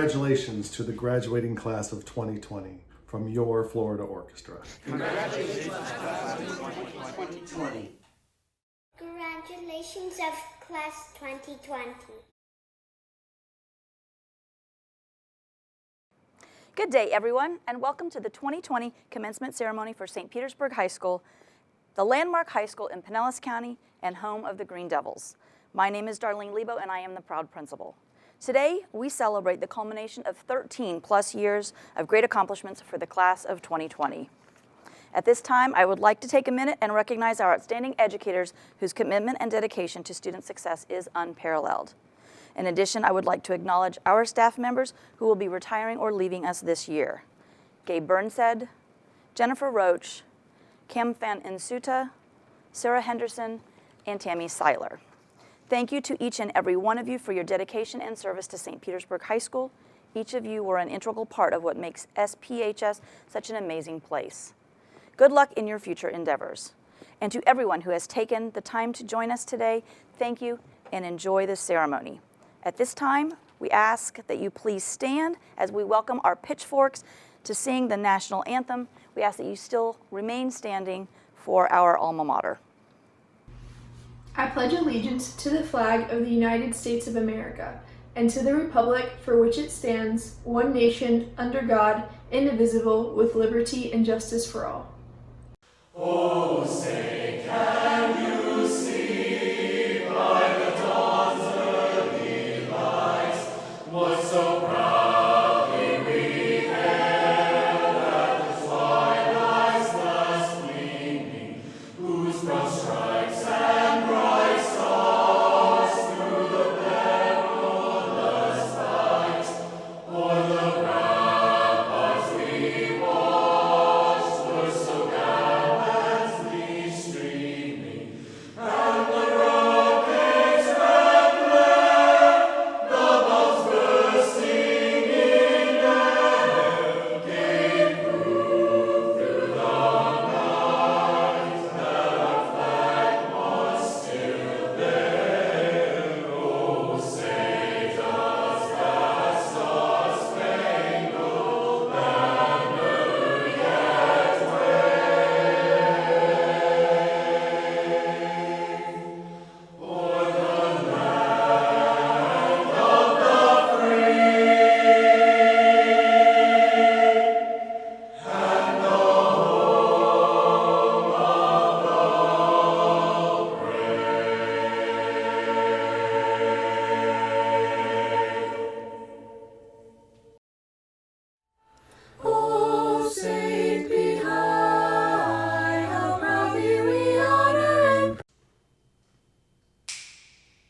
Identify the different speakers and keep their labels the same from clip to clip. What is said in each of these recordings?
Speaker 1: Congratulations to the graduating class of 2020 from your Florida Orchestra.
Speaker 2: Congratulations, class of 2020.
Speaker 3: Congratulations of class 2020.
Speaker 4: Good day, everyone, and welcome to the 2020 commencement ceremony for St. Petersburg High School, the landmark high school in Pinellas County and home of the Green Devils. My name is Darlene Lebo, and I am the proud principal. Today, we celebrate the culmination of 13 plus years of great accomplishments for the class of 2020. At this time, I would like to take a minute and recognize our outstanding educators whose commitment and dedication to student success is unparalleled. In addition, I would like to acknowledge our staff members who will be retiring or leaving us this year. Gabe Burnsed, Jennifer Roach, Cam Van Insuta, Sarah Henderson, and Tammy Seiler. Thank you to each and every one of you for your dedication and service to St. Petersburg High School. Each of you were an integral part of what makes SPHS such an amazing place. Good luck in your future endeavors. And to everyone who has taken the time to join us today, thank you and enjoy this ceremony. At this time, we ask that you please stand as we welcome our pitchforks to sing the national anthem. We ask that you still remain standing for our alma mater.
Speaker 5: I pledge allegiance to the flag of the United States of America and to the republic for which it stands, one nation, under God, indivisible, with liberty and justice for all.
Speaker 6: Oh, say, can you see by the dawn's early light what so proudly we hailed at the twilight's last gleaming, whose broad stripes and bright stars through the perilous fight o'er the ramparts we watched were so gallantly streaming, and the rocket's red glare, the bombs bursting in air, gave proof through the night that our flag was still there. Oh, say does that star-spangled banner yet wave o'er the land of the free and the home of the brave. Oh, Saint Pete High, how proudly we honor and Oh,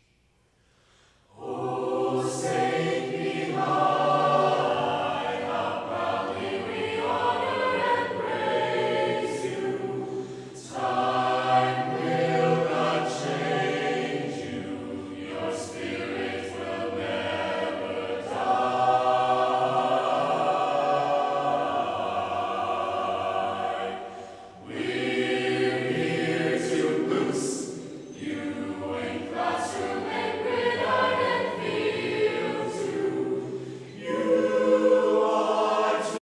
Speaker 6: Saint Pete High, how proudly we honor and praise you. Time will not change you, your spirit will never die. We're here to boost you in classroom and gridiron and field too. You are to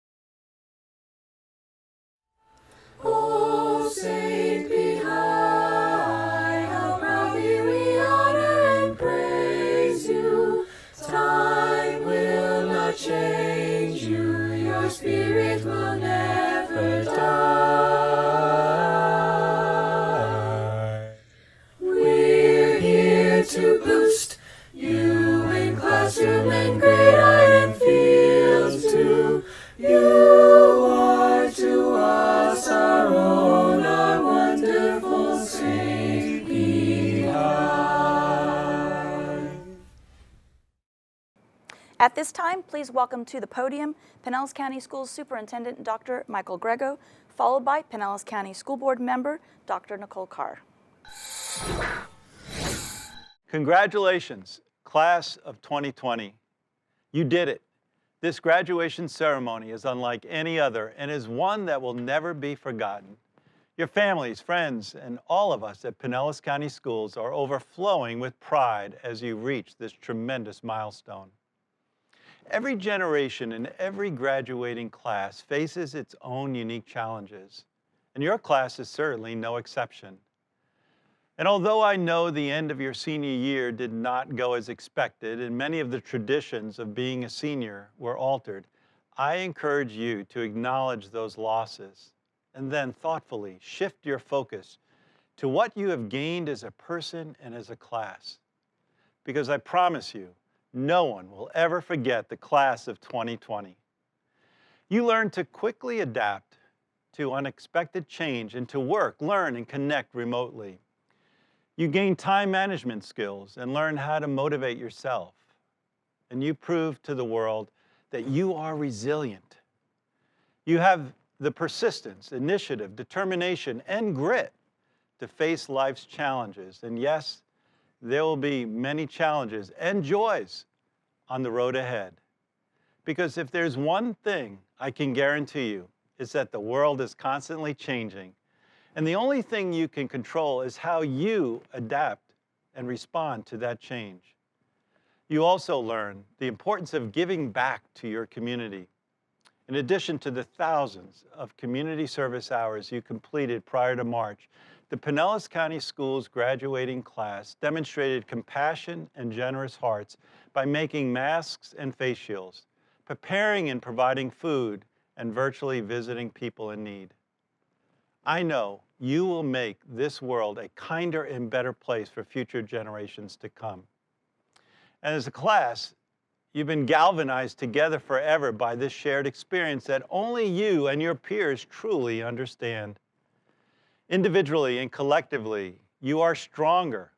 Speaker 6: Oh, Saint Pete High, how proudly we honor and praise you. Time will not change you, your spirit will never die. We're here to boost you in classroom and gridiron and field too. You are to us our own, our wonderful Saint Pete High.
Speaker 4: At this time, please welcome to the podium Pinellas County Schools Superintendent Dr. Michael Grego, followed by Pinellas County School Board member Dr. Nicole Carr.
Speaker 7: Congratulations, class of 2020. You did it. This graduation ceremony is unlike any other and is one that will never be forgotten. Your families, friends, and all of us at Pinellas County Schools are overflowing with pride as you reach this tremendous milestone. Every generation and every graduating class faces its own unique challenges, and your class is certainly no exception. And although I know the end of your senior year did not go as expected, and many of the traditions of being a senior were altered, I encourage you to acknowledge those losses and then thoughtfully shift your focus to what you have gained as a person and as a class. Because I promise you, no one will ever forget the class of 2020. You learned to quickly adapt to unexpected change and to work, learn, and connect remotely. You gained time management skills and learned how to motivate yourself. And you proved to the world that you are resilient. You have the persistence, initiative, determination, and grit to face life's challenges. And yes, there will be many challenges and joys on the road ahead. Because if there's one thing I can guarantee you, it's that the world is constantly changing. And the only thing you can control is how you adapt and respond to that change. You also learn the importance of giving back to your community. In addition to the thousands of community service hours you completed prior to March, the Pinellas County Schools graduating class demonstrated compassion and generous hearts by making masks and face shields, preparing and providing food, and virtually visiting people in need. I know you will make this world a kinder and better place for future generations to come. And as a class, you've been galvanized together forever by this shared experience that only you and your peers truly understand. Individually and collectively, you are stronger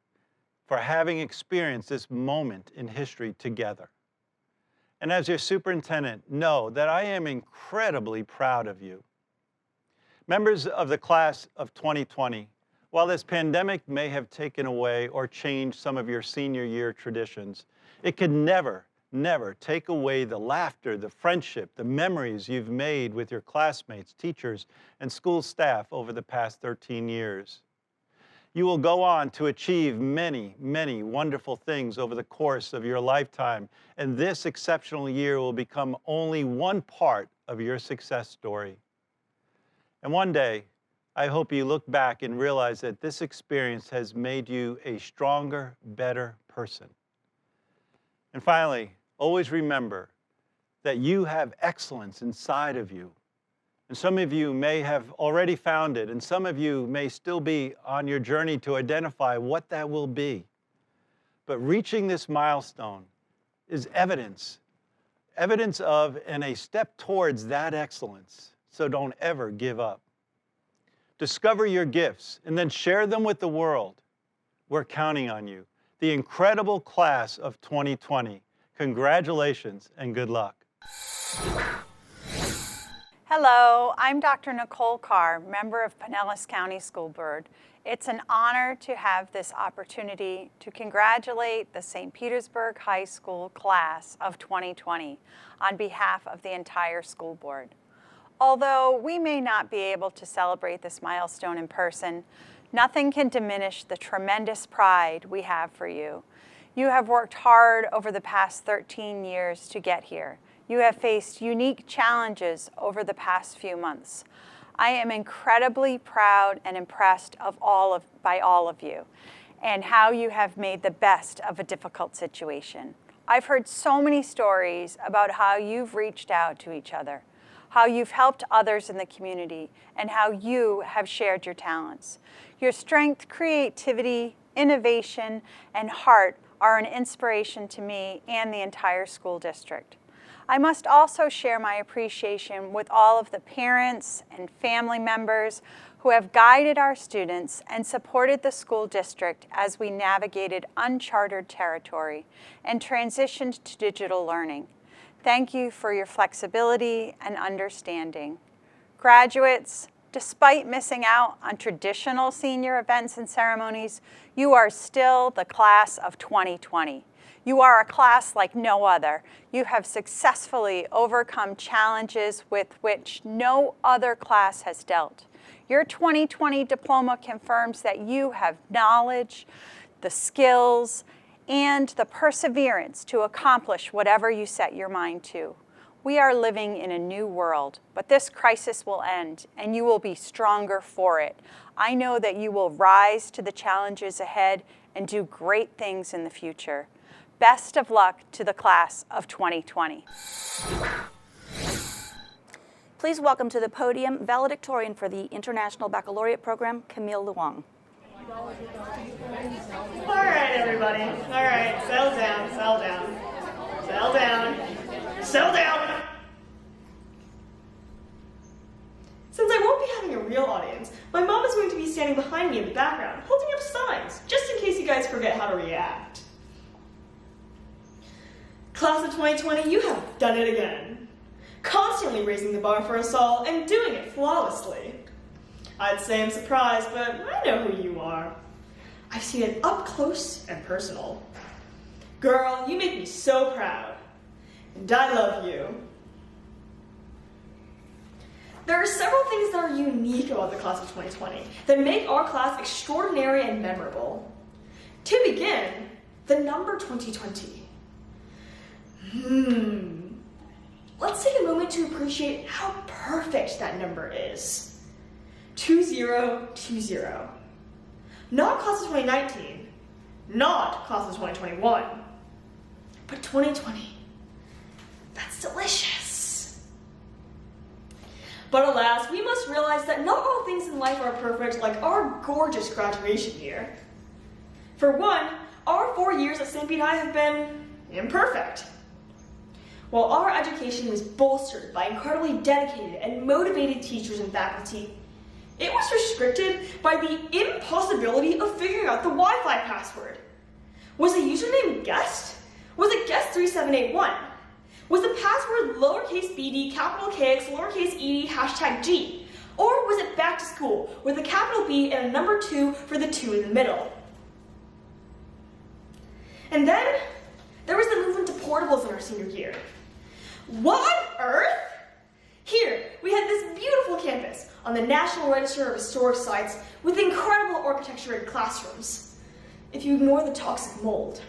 Speaker 7: for having experienced this moment in history together. And as your superintendent, know that I am incredibly proud of you. Members of the class of 2020, while this pandemic may have taken away or changed some of your senior year traditions, it could never take away the laughter, the friendship, the memories you've made with your classmates, teachers, and school staff over the past 13 years. You will go on to achieve many, many wonderful things over the course of your lifetime, and this exceptional year will become only one part of your success story. And one day, I hope you look back and realize that this experience has made you a stronger, better person. And finally, always remember that you have excellence inside of you. And some of you may have already found it, and some of you may still be on your journey to identify what that will be. But reaching this milestone is evidence of and a step towards that excellence. So don't ever give up. Discover your gifts and then share them with the world. We're counting on you. The incredible class of 2020. Congratulations and good luck.
Speaker 8: Hello, I'm Dr. Nicole Carr, member of Pinellas County School Board. It's an honor to have this opportunity to congratulate the St. Petersburg High School class of 2020 on behalf of the entire school board. Although we may not be able to celebrate this milestone in person, nothing can diminish the tremendous pride we have for you. You have worked hard over the past 13 years to get here. You have faced unique challenges over the past few months. I am incredibly proud and impressed by all of you and how you have made the best of a difficult situation. I've heard so many stories about how you've reached out to each other, how you've helped others in the community, and how you have shared your talents. Your strength, creativity, innovation, and heart are an inspiration to me and the entire school district. I must also share my appreciation with all of the parents and family members who have guided our students and supported the school district as we navigated uncharted territory and transitioned to digital learning. Thank you for your flexibility and understanding. Graduates, despite missing out on traditional senior events and ceremonies, you are still the class of 2020. You are a class like no other. You have successfully overcome challenges with which no other class has dealt. Your 2020 diploma confirms that you have knowledge, the skills, and the perseverance to accomplish whatever you set your mind to. We are living in a new world, but this crisis will end, and you will be stronger for it. I know that you will rise to the challenges ahead and do great things in the future. Best of luck to the class of 2020.
Speaker 4: Please welcome to the podium valedictorian for the International Baccalaureate Program, Camille Luong.
Speaker 9: All right, everybody. All right, settle down, settle down. Settle down. Settle down! Since I won't be having a real audience, my mom is going to be standing behind me in the background, holding up signs, just in case you guys forget how to react. Class of 2020, you have done it again. Constantly raising the bar for us all and doing it flawlessly. I'd say I'm surprised, but I know who you are. I've seen it up close and personal. Girl, you make me so proud. And I love you. There are several things that are unique about the class of 2020 that make our class extraordinary and memorable. To begin, the number 2020. Let's take a moment to appreciate how perfect that number is. 2020. Not class of 2019, not class of 2021, but 2020. That's delicious. But alas, we must realize that not all things in life are perfect, like our gorgeous graduation year. For one, our 4 years at St. Pete High have been imperfect. While our education was bolstered by incredibly dedicated and motivated teachers and faculty, it was restricted by the impossibility of figuring out the Wi-Fi password. Was the username guest? Was it guest 3781? Was the password lowercase bd, capital KX, lowercase ed, #G? Or was it back to school with a capital B and a number 2 for the 2 in the middle? And then there was the movement to portables in our senior year. What on earth? Here, we had this beautiful campus on the National Register of Historic Sites with incredible architecture and classrooms, if you ignore the toxic mold.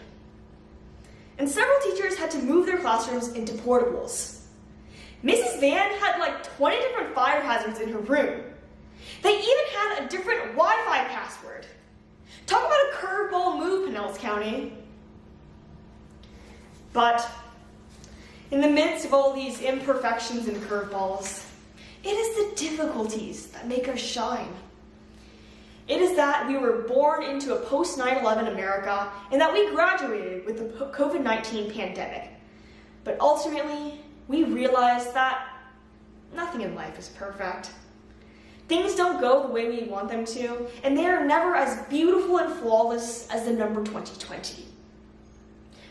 Speaker 9: And several teachers had to move their classrooms into portables. Mrs. Van had like 20 different fire hazards in her room. They even had a different Wi-Fi password. Talk about a curveball move, Pinellas County. But in the midst of all these imperfections and curveballs, it is the difficulties that make us shine. It is that we were born into a post-9/11 America and that we graduated with the COVID-19 pandemic. But ultimately, we realized that nothing in life is perfect. Things don't go the way we want them to, and they are never as beautiful and flawless as the number 2020.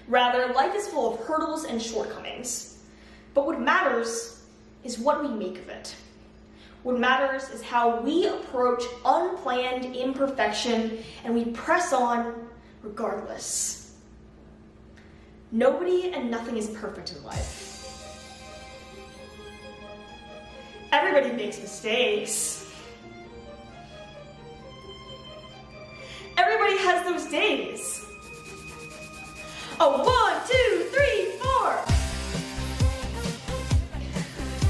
Speaker 9: Rather, life is full of hurdles and shortcomings. But what matters is what we make of it. What matters is how we approach unplanned imperfection and we press on regardless. Nobody and nothing is perfect in life. Everybody makes mistakes. Everybody has those days. Oh, 1, 2, 3, 4.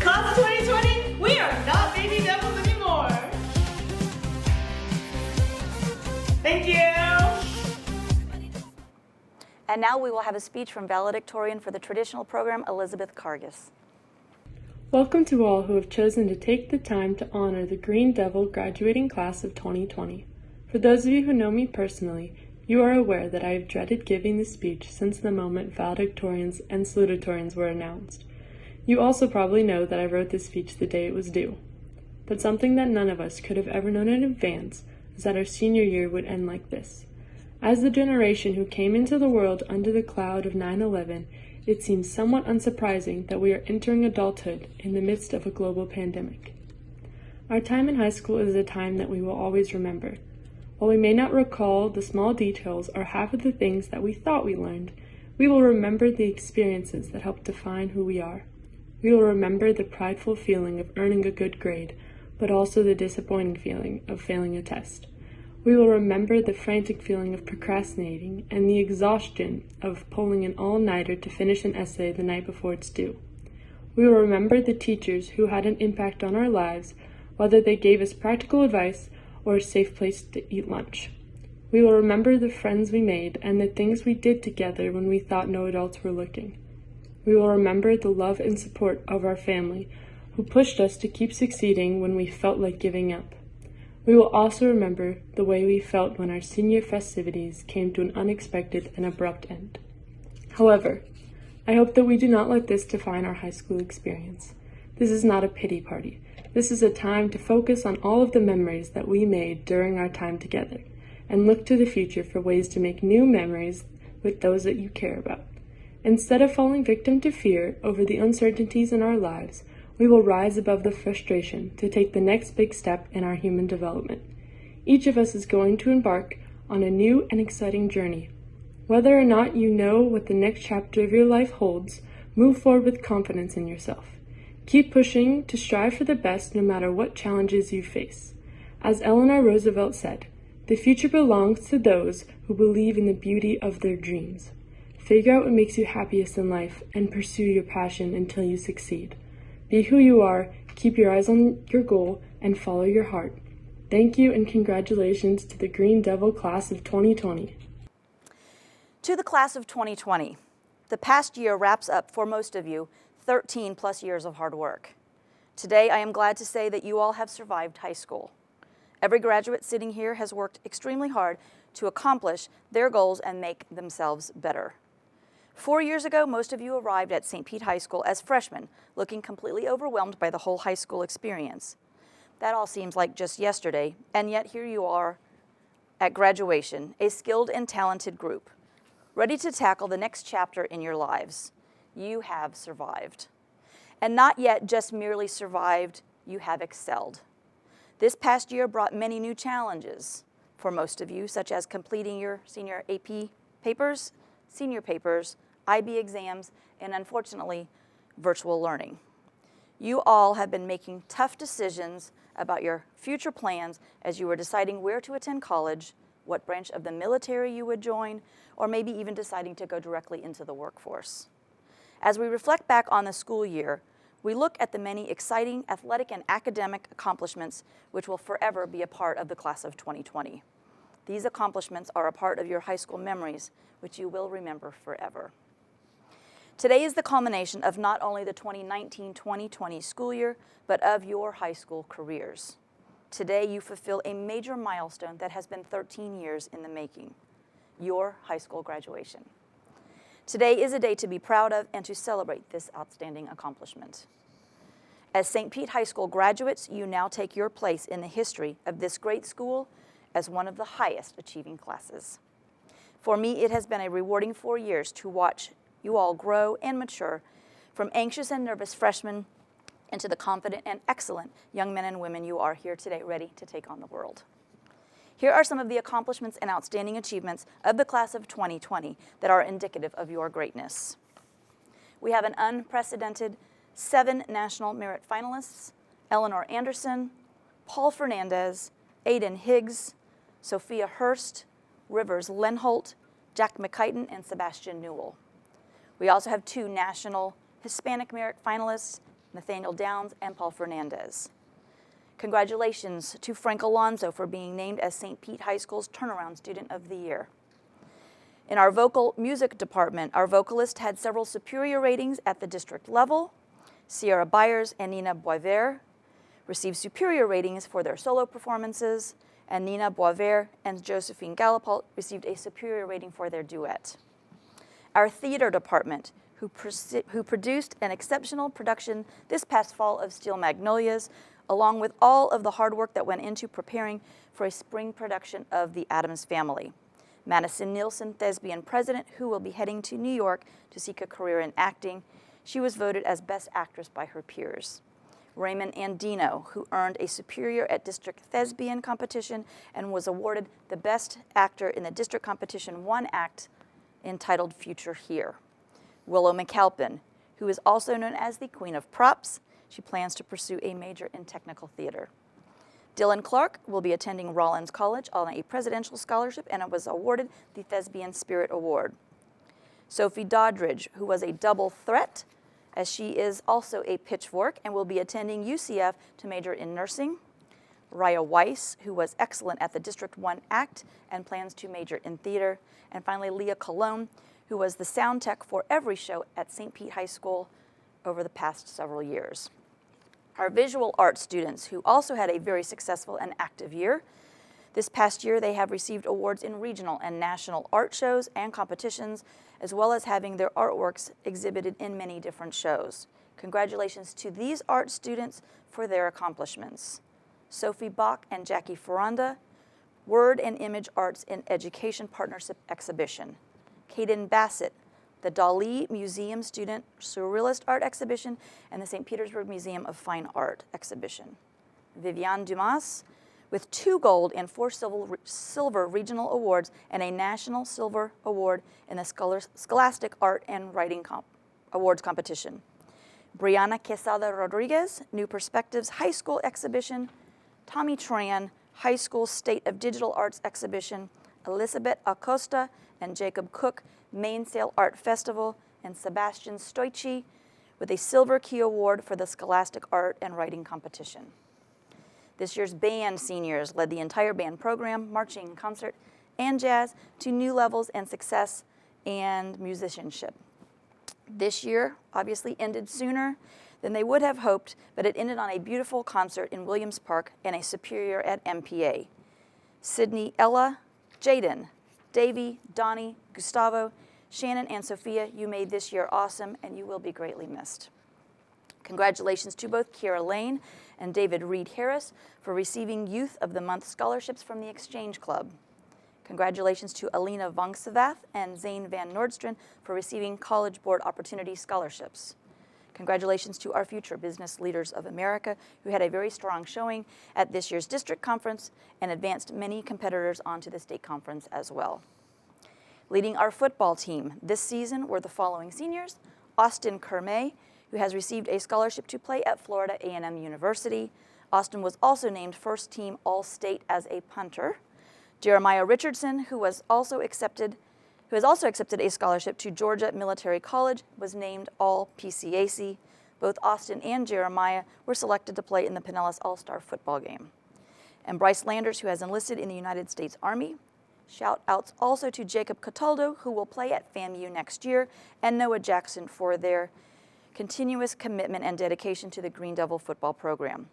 Speaker 9: Class of 2020, we are not baby devils anymore. Thank you.
Speaker 4: And now we will have a speech from valedictorian for the traditional program, Elizabeth Kargas.
Speaker 10: Welcome to all who have chosen to take the time to honor the Green Devil graduating class of 2020. For those of you who know me personally, you are aware that I have dreaded giving this speech since the moment valedictorians and salutatorians were announced. You also probably know that I wrote this speech the day it was due. But something that none of us could have ever known in advance is that our senior year would end like this. As the generation who came into the world under the cloud of 9/11, it seems somewhat unsurprising that we are entering adulthood in the midst of a global pandemic. Our time in high school is a time that we will always remember. While we may not recall the small details or half of the things that we thought we learned, we will remember the experiences that helped define who we are. We will remember the prideful feeling of earning a good grade, but also the disappointing feeling of failing a test. We will remember the frantic feeling of procrastinating and the exhaustion of pulling an all-nighter to finish an essay the night before it's due. We will remember the teachers who had an impact on our lives, whether they gave us practical advice or a safe place to eat lunch. We will remember the friends we made and the things we did together when we thought no adults were looking. We will remember the love and support of our family, who pushed us to keep succeeding when we felt like giving up. We will also remember the way we felt when our senior festivities came to an unexpected and abrupt end. However, I hope that we do not let this define our high school experience. This is not a pity party. This is a time to focus on all of the memories that we made during our time together, and look to the future for ways to make new memories with those that you care about. Instead of falling victim to fear over the uncertainties in our lives, we will rise above the frustration to take the next big step in our human development. Each of us is going to embark on a new and exciting journey. Whether or not you know what the next chapter of your life holds, move forward with confidence in yourself. Keep pushing to strive for the best no matter what challenges you face. As Eleanor Roosevelt said, "The future belongs to those who believe in the beauty of their dreams." Figure out what makes you happiest in life and pursue your passion until you succeed. Be who you are, keep your eyes on your goal, and follow your heart. Thank you and congratulations to the Green Devil class of 2020.
Speaker 4: To the class of 2020, the past year wraps up for most of you 13 plus years of hard work. Today, I am glad to say that you all have survived high school. Every graduate sitting here has worked extremely hard to accomplish their goals and make themselves better. 4 years ago, most of you arrived at St. Pete High School as freshmen, looking completely overwhelmed by the whole high school experience. That all seems like just yesterday, and yet here you are at graduation, a skilled and talented group, ready to tackle the next chapter in your lives. You have survived. And not yet just merely survived, you have excelled. This past year brought many new challenges for most of you, such as completing your senior AP papers, senior papers, IB exams, and unfortunately, virtual learning. You all have been making tough decisions about your future plans as you were deciding where to attend college, what branch of the military you would join, or maybe even deciding to go directly into the workforce. As we reflect back on the school year, we look at the many exciting athletic and academic accomplishments which will forever be a part of the class of 2020. These accomplishments are a part of your high school memories, which you will remember forever. Today is the culmination of not only the 2019-2020 school year, but of your high school careers. Today, you fulfill a major milestone that has been 13 years in the making, your high school graduation. Today is a day to be proud of and to celebrate this outstanding accomplishment. As St. Pete High School graduates, you now take your place in the history of this great school as one of the highest achieving classes. For me, it has been a rewarding 4 years to watch you all grow and mature from anxious and nervous freshmen into the confident and excellent young men and women you are here today, ready to take on the world. Here are some of the accomplishments and outstanding achievements of the class of 2020 that are indicative of your greatness. We have an unprecedented 7 National Merit finalists: Eleanor Anderson, Paul Fernandez, Aiden Higgs, Sophia Hurst, Rivers Lenholt, Jack McKighton, and Sebastian Newell. We also have 2 National Hispanic Merit finalists, Nathaniel Downs and Paul Fernandez. Congratulations to Frank Alonso for being named as St. Pete High School's Turnaround Student of the Year. In our vocal music department, our vocalist had several superior ratings at the district level. Sierra Byers and Nina Boisvert received superior ratings for their solo performances, and Nina Boisvert and Josephine Gallipalt received a superior rating for their duet. Our theater department, who produced an exceptional production this past fall of Steel Magnolias, along with all of the hard work that went into preparing for a spring production of The Addams Family. Madison Nielsen, thespian president, who will be heading to New York to seek a career in acting. She was voted as Best Actress by her peers. Raymond Andino, who earned a Superior at District Thespian Competition and was awarded the Best Actor in the District Competition 1 act entitled Future Here. Willow McAlpin, who is also known as the Queen of Props. She plans to pursue a major in technical theater. Dylan Clark will be attending Rollins College on a presidential scholarship and was awarded the Thespian Spirit Award. Sophie Doddridge, who was a double threat, as she is also a pitchfork and will be attending UCF to major in nursing. Raya Weiss, who was excellent at the District 1 Act and plans to major in theater. And finally, Leah Colon, who was the sound tech for every show at St. Pete High School over the past several years. Our visual arts students, who also had a very successful and active year. This past year, they have received awards in regional and national art shows and competitions, as well as having their artworks exhibited in many different shows. Congratulations to these art students for their accomplishments. Sophie Bach and Jackie Ferranda, Word and Image Arts in Education Partnership Exhibition. Kaden Bassett, the Dali Museum Student Surrealist Art Exhibition, and the St. Petersburg Museum of Fine Art Exhibition. Viviane Dumas, with 2 gold and 4 silver regional awards and a national silver award in the Scholastic Art and Writing Awards competition. Brianna Quesada Rodriguez, New Perspectives High School Exhibition. Tommy Tran, High School State of Digital Arts Exhibition. Elizabeth Acosta and Jacob Cook, Mainsail Art Festival, and Sebastian Stoichi with a Silver Key Award for the Scholastic Art and Writing competition. This year's band seniors led the entire band program, marching, concert, and jazz to new levels and success and musicianship. This year obviously ended sooner than they would have hoped, but it ended on a beautiful concert in Williams Park and a Superior at MPA. Sydney, Ella, Jaden, Davey, Donnie, Gustavo, Shannon, and Sophia, you made this year awesome, and you will be greatly missed. Congratulations to both Kiera Lane and David Reed Harris for receiving Youth of the Month scholarships from the Exchange Club. Congratulations to Alina Vangsavath and Zane Van Nordstrand for receiving College Board Opportunity scholarships. Congratulations to our future Business Leaders of America, who had a very strong showing at this year's district conference and advanced many competitors onto the state conference as well. Leading our football team this season were the following seniors: Austin Kermay, who has received a scholarship to play at Florida A&M University. Austin was also named first team All-State as a punter. Jeremiah Richardson, who has also accepted a scholarship to Georgia Military College, was named All-PCAC. Both Austin and Jeremiah were selected to play in the Pinellas All-Star football game. And Bryce Landers, who has enlisted in the United States Army. Shout outs also to Jacob Cataldo, who will play at FAMU next year, and Noah Jackson for their continuous commitment and dedication to the Green Devil football program.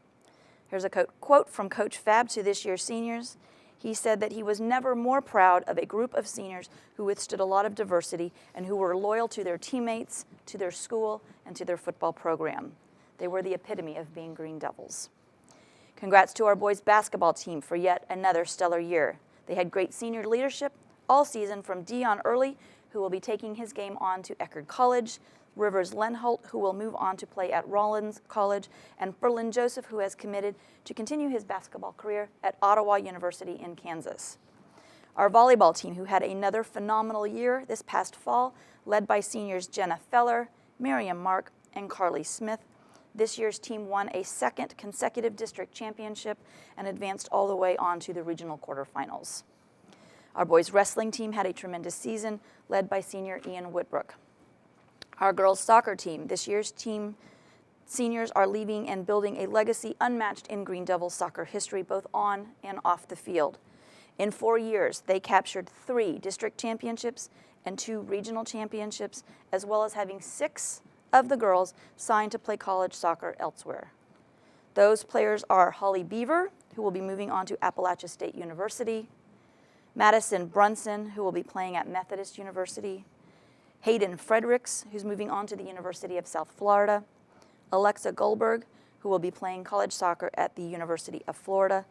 Speaker 4: Here's a quote from Coach Fab to this year's seniors. He said that he was never more proud of a group of seniors who withstood a lot of diversity and who were loyal to their teammates, to their school, and to their football program. They were the epitome of being Green Devils. Congrats to our boys basketball team for yet another stellar year. They had great senior leadership all season, from Dion Early, who will be taking his game on to Eckerd College, Rivers Lenholt, who will move on to play at Rollins College, and Ferlin Joseph, who has committed to continue his basketball career at Ottawa University in Kansas. Our volleyball team, who had another phenomenal year this past fall, led by seniors Jenna Feller, Miriam Mark, and Carly Smith. This year's team won a 2nd consecutive district championship and advanced all the way on to the regional quarterfinals. Our boys wrestling team had a tremendous season, led by senior Ian Woodbrook. Our girls soccer team, this year's team seniors are leaving and building a legacy unmatched in Green Devils soccer history, both on and off the field. In 4 years, they captured 3 district championships and 2 regional championships, as well as having 6 of the girls signed to play college soccer elsewhere. Those players are Holly Beaver, who will be moving on to Appalachia State University, Madison Brunson, who will be playing at Methodist University, Hayden Fredericks, who's moving on to the University of South Florida, Alexa Goldberg, who will be playing college soccer at the University of Florida,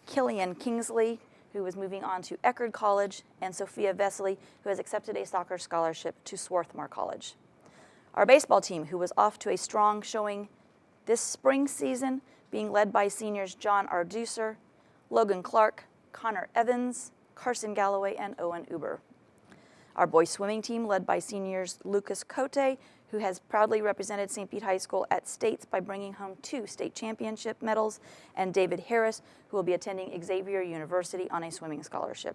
Speaker 4: Killian Kingsley, who is moving on to Eckerd College, and Sophia Vesely, who has accepted a soccer scholarship to Swarthmore College. Our baseball team, who was off to a strong showing this spring season, being led by seniors John Arducer, Logan Clark, Connor Evans, Carson Galloway, and Owen Uber. Our boys swimming team, led by seniors Lucas Cote, who has proudly represented St. Pete High School at states by bringing home 2 state championship medals, and David Harris, who will be attending Xavier University on a swimming scholarship.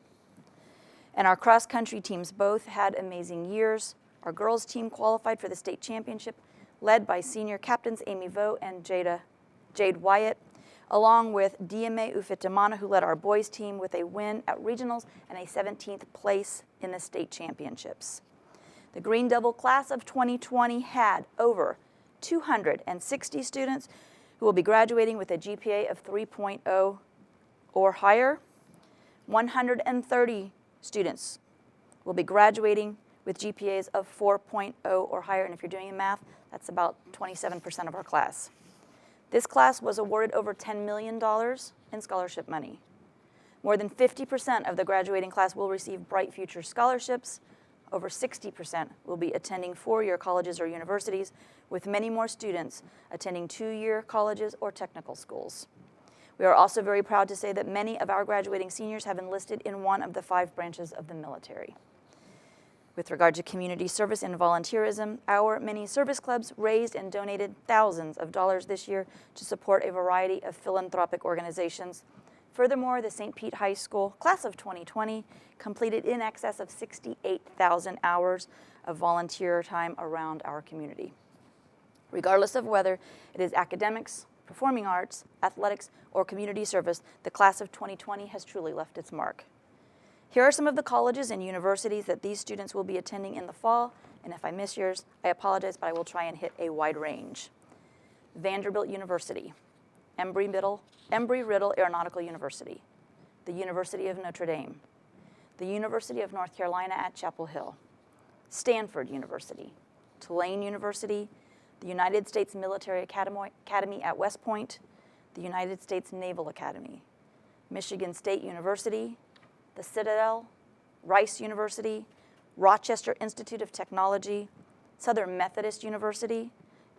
Speaker 4: And our cross-country teams both had amazing years. Our girls team qualified for the state championship, led by senior captains Amy Vo and Jade Wyatt, along with DMA Ufitamana, who led our boys team with a win at regionals and a 17th place in the state championships. The Green Devil class of 2020 had over 260 students who will be graduating with a GPA of 3.0 or higher. 130 students will be graduating with GPAs of 4.0 or higher, and if you're doing math, that's about 27% of our class. This class was awarded over $10 million in scholarship money. More than 50% of the graduating class will receive Bright Future scholarships. Over 60% will be attending 4-year colleges or universities, with many more students attending 2-year colleges or technical schools. We are also very proud to say that many of our graduating seniors have enlisted in one of the 5 branches of the military. With regard to community service and volunteerism, our many service clubs raised and donated thousands of dollars this year to support a variety of philanthropic organizations. Furthermore, the St. Pete High School class of 2020 completed in excess of 68,000 hours of volunteer time around our community. Regardless of whether it is academics, performing arts, athletics, or community service, the class of 2020 has truly left its mark. Here are some of the colleges and universities that these students will be attending in the fall, and if I miss yours, I apologize, but I will try and hit a wide range. Vanderbilt University, Embry-Riddle Aeronautical University, the University of Notre Dame, the University of North Carolina at Chapel Hill, Stanford University, Tulane University, the United States Military Academy at West Point, the United States Naval Academy, Michigan State University, the Citadel, Rice University, Rochester Institute of Technology, Southern Methodist University,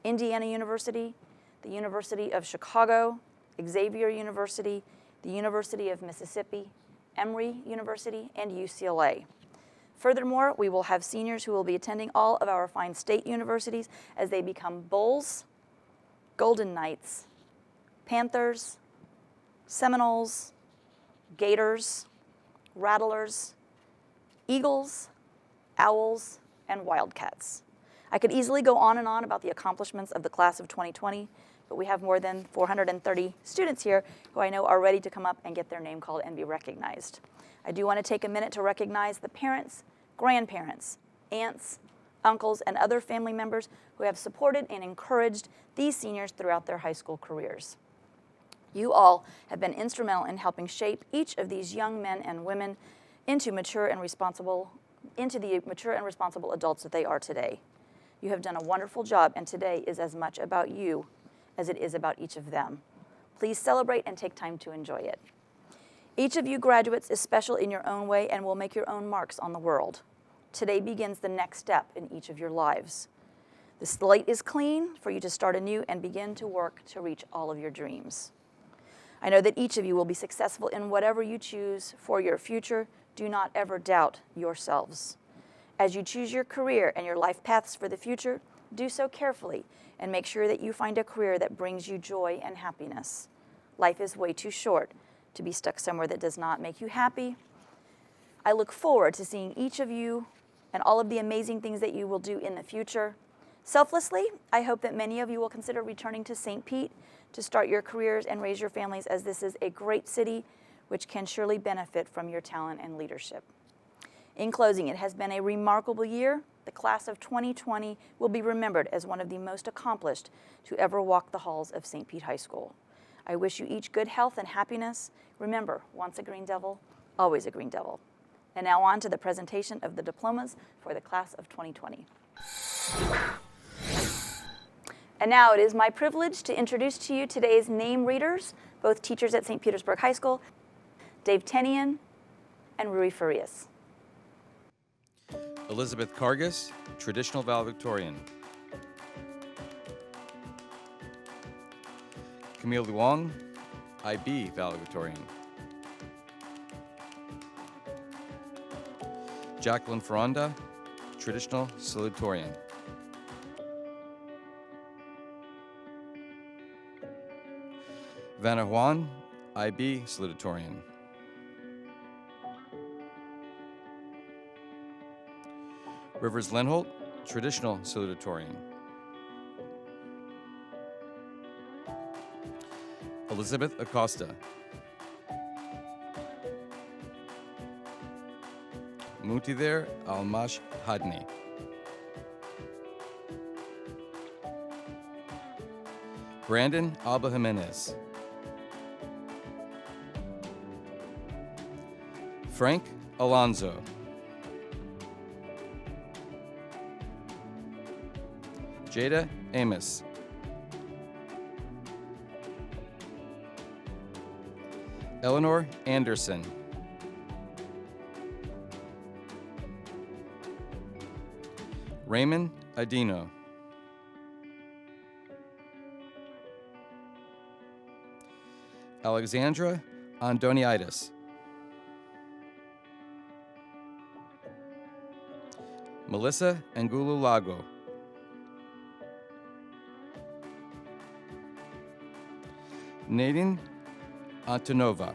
Speaker 4: Indiana University, the University of Chicago, Xavier University, the University of Mississippi, Emory University, and UCLA. Furthermore, we will have seniors who will be attending all of our fine state universities as they become Bulls, Golden Knights, Panthers, Seminoles, Gators, Rattlers, Eagles, Owls, and Wildcats. I could easily go on and on about the accomplishments of the class of 2020, but we have more than 430 students here who I know are ready to come up and get their name called and be recognized. I do want to take a minute to recognize the parents, grandparents, aunts, uncles, and other family members who have supported and encouraged these seniors throughout their high school careers. You all have been instrumental in helping shape each of these young men and women into the mature and responsible adults that they are today. You have done a wonderful job, and today is as much about you as it is about each of them. Please celebrate and take time to enjoy it. Each of you graduates is special in your own way and will make your own marks on the world. Today begins the next step in each of your lives. The slate is clean for you to start anew and begin to work to reach all of your dreams. I know that each of you will be successful in whatever you choose for your future. Do not ever doubt yourselves. As you choose your career and your life paths for the future, do so carefully and make sure that you find a career that brings you joy and happiness. Life is way too short to be stuck somewhere that does not make you happy. I look forward to seeing each of you and all of the amazing things that you will do in the future. Selflessly, I hope that many of you will consider returning to St. Pete to start your careers and raise your families, as this is a great city which can surely benefit from your talent and leadership. In closing, it has been a remarkable year. The class of 2020 will be remembered as one of the most accomplished to ever walk the halls of St. Pete High School. I wish you each good health and happiness. Remember, once a Green Devil, always a Green Devil. And now on to the presentation of the diplomas for the class of 2020. And now it is my privilege to introduce to you today's name readers, both teachers at St. Petersburg High School, Dave Tenian and Rui Farias.
Speaker 11: Elizabeth Cargis, traditional valedictorian. Camille Luong, IB valedictorian. Jacqueline Ferranda, traditional salutatorian. Vanna Juan, IB salutatorian. Rivers Lenholt, traditional salutatorian. Elizabeth Acosta. Mutider Almash Hadni. Brandon Alba Jimenez. Frank Alonzo. Jada Amos. Eleanor Anderson. Raymond Adino. Alexandra Andoniaitis. Melissa Angulu Lago. Nadine Antonova.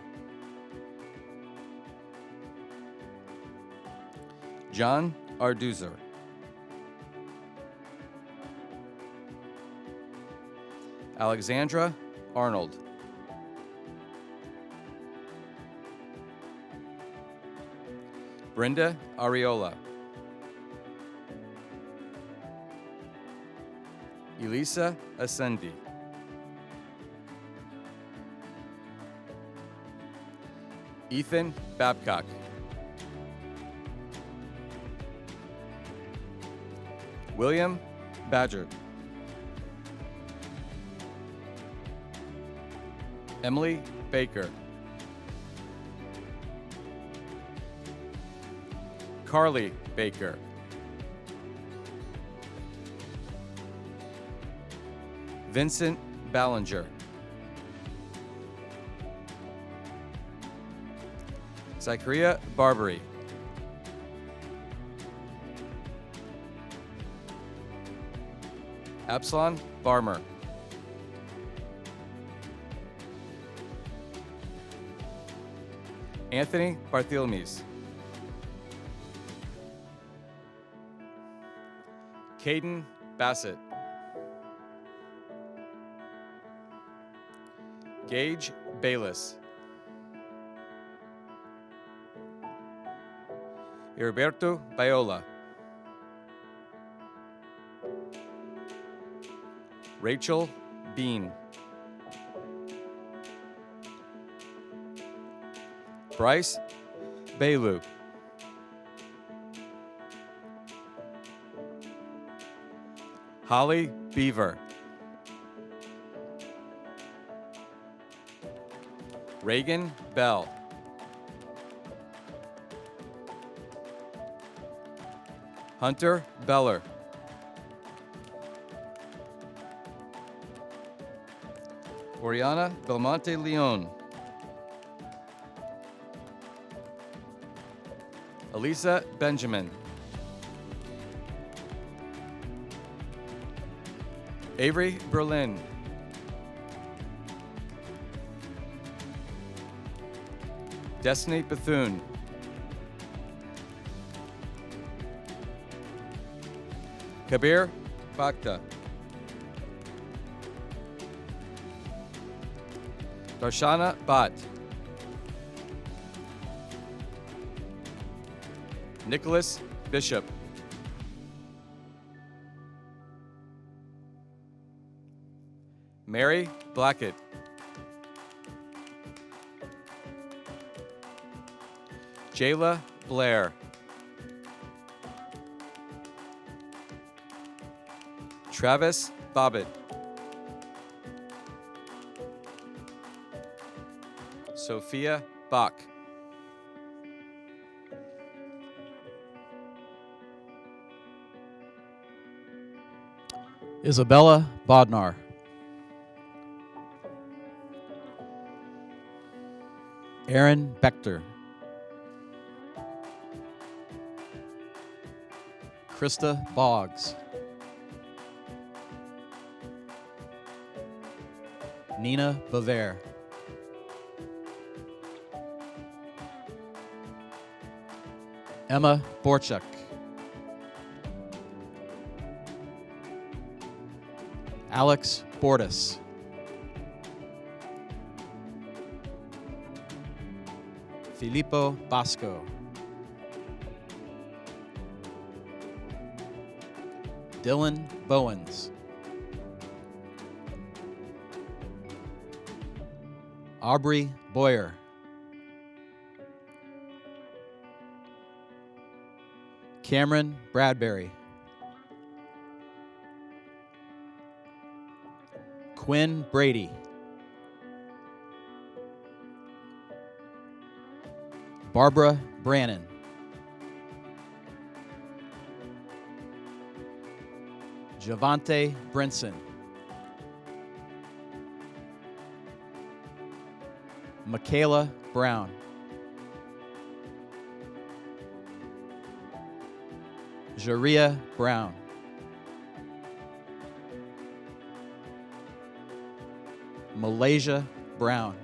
Speaker 11: John Arduzer. Alexandra Arnold. Brenda Ariola. Elisa Ascendi. Ethan Babcock. William Badger. Emily Baker. Carly Baker. Vincent Ballinger. Zachariah Barbary. Absalon Barmer. Anthony Barthelmes. Caden Bassett. Gage Bayless. Heriberto Bayola. Rachel Bean. Bryce Bailu. Holly Beaver. Reagan Bell. Hunter Beller. Oriana Belmonte Leon. Elisa Benjamin. Avery Berlin. Destiny Bethune. Kabir Bakhta. Darshana Bhatt. Nicholas Bishop. Mary Blackett. Jayla Blair. Travis Bobbitt. Sophia Bach.
Speaker 12: Isabella Bodnar. Aaron Bechter.
Speaker 11: Krista Boggs, Nina Bavair, Emma Borchuk, Alex Bordas, Filippo Basco, Dylan Bowens, Aubrey Boyer, Cameron Bradbury, Quinn Brady, Barbara Brannon, Javante Brinson, Michaela Brown, Jaria Brown, Malaysia Brown,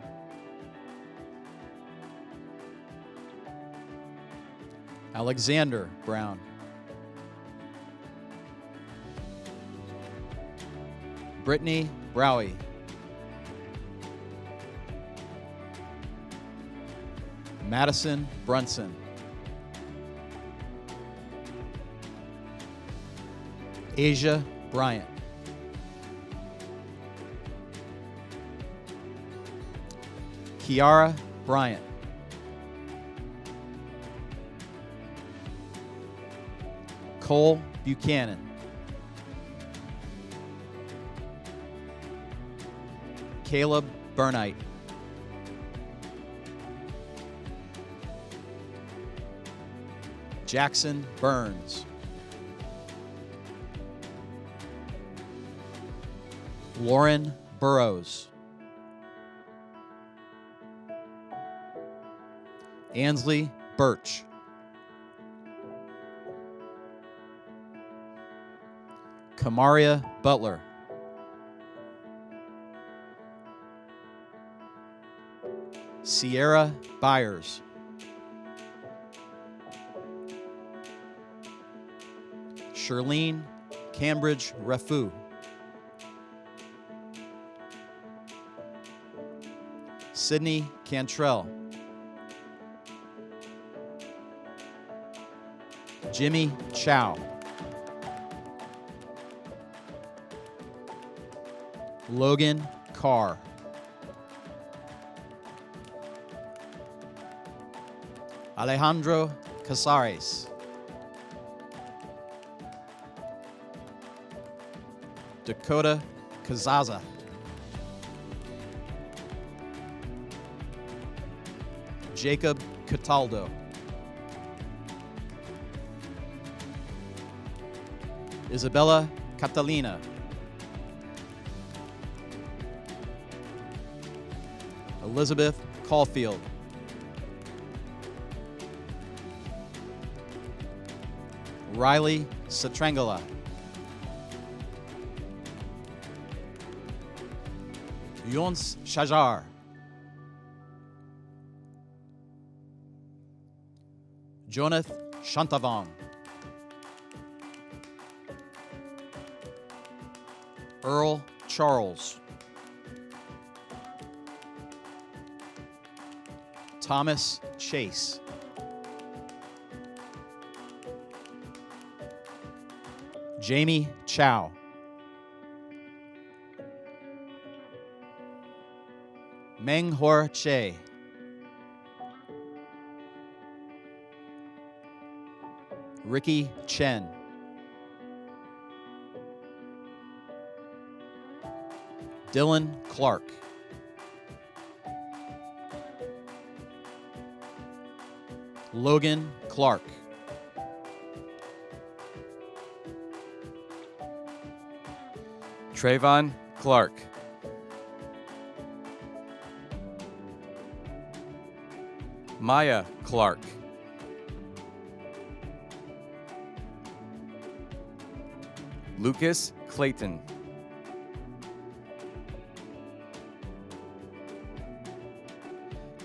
Speaker 11: Alexander Brown, Brittany Browie, Madison Brunson, Asia Bryant, Kiara Bryant, Cole Buchanan, Caleb Burnite, Jackson Burns, Lauren Burrows, Ansley Birch, Kamaria Butler, Sierra Byers, Charlene Cambridge Refu, Sydney Cantrell, Jimmy Chow, Logan Carr, Alejandro Casares, Dakota Kazaza, Jacob Cataldo, Isabella Catalina, Elizabeth Caulfield, Riley Satrangala, Yons Shajar, Jonath Shantavong, Earl Charles, Thomas Chase, Jamie Chow, Meng Hor Che, Ricky Chen, Dylan Clark, Logan Clark, Trayvon Clark, Maya Clark,
Speaker 12: Lucas Clayton.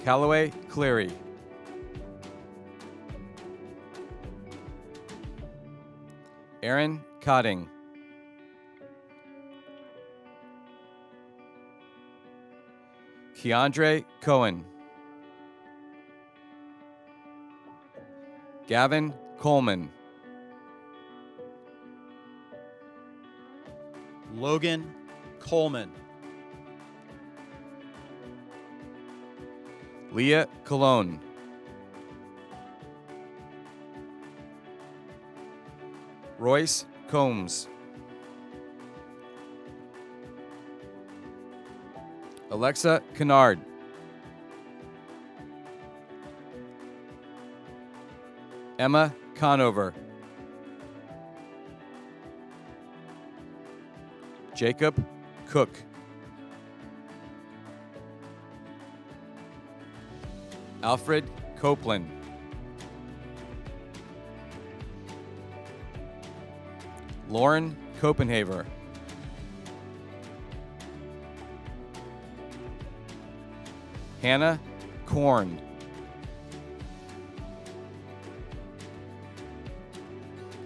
Speaker 12: Callaway Cleary. Aaron Cotting. Keandre Cohen. Gavin Coleman.
Speaker 11: Logan Coleman.
Speaker 12: Leah Cologne. Royce Combs. Alexa Kennard. Emma Conover. Jacob Cook. Alfred Copeland. Lauren Copenhaver. Hannah Korn.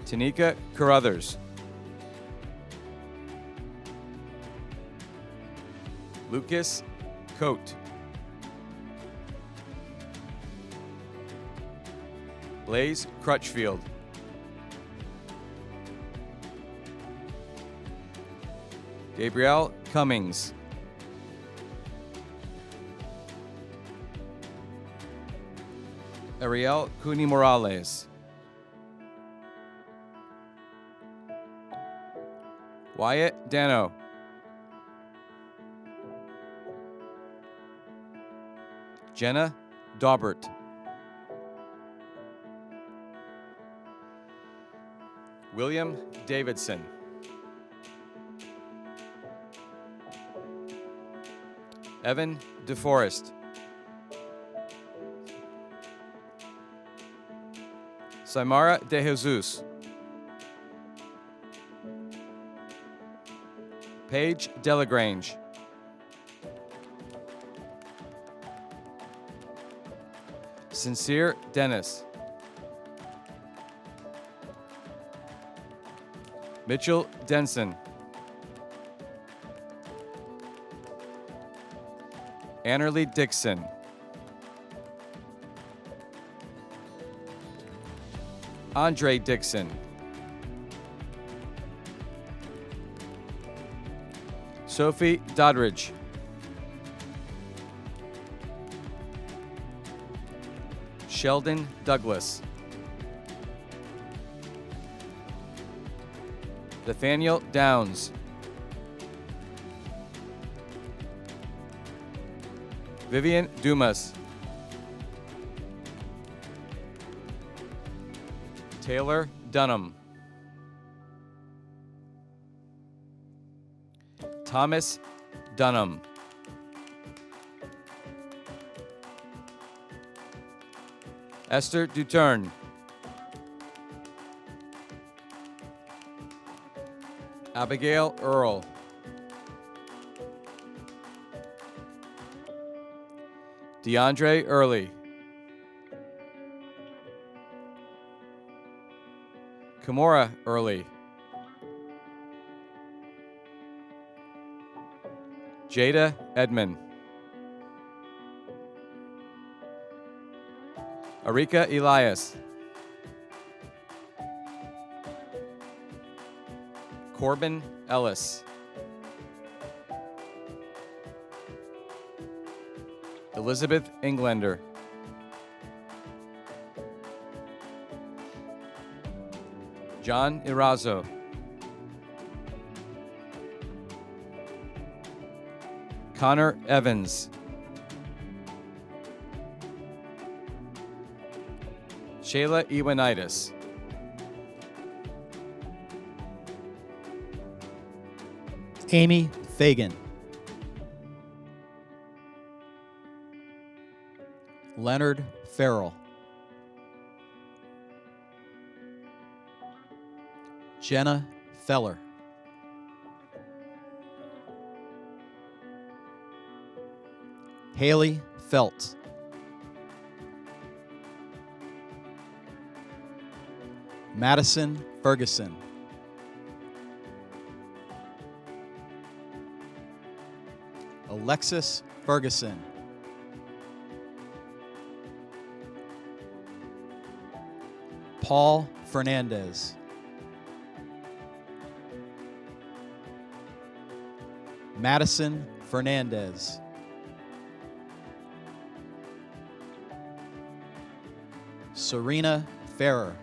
Speaker 12: Tanika Carruthers. Lucas Coate. Blaze Crutchfield. Gabrielle Cummings. Ariel Cuni Morales. Wyatt Dano. Jenna Daubert. William Davidson. Evan DeForest. Samara De Jesus. Paige Delagrange. Sincere Dennis. Mitchell Denson. Annerly Dixon. Andre Dixon. Sophie Doddridge. Sheldon Douglas. Nathaniel Downs. Vivian Dumas. Taylor Dunham. Thomas Dunham. Esther Dutern. Abigail Earl. DeAndre Early. Kimora Early. Jada Edmond. Arika Elias. Corbin Ellis. Elizabeth Englander. John Irazo. Connor Evans. Shayla Ioannidis.
Speaker 11: Amy Fagan. Leonard Farrell. Jenna Feller. Haley Felt. Madison Ferguson. Alexis Ferguson. Paul Fernandez. Madison Fernandez. Serena Ferrer.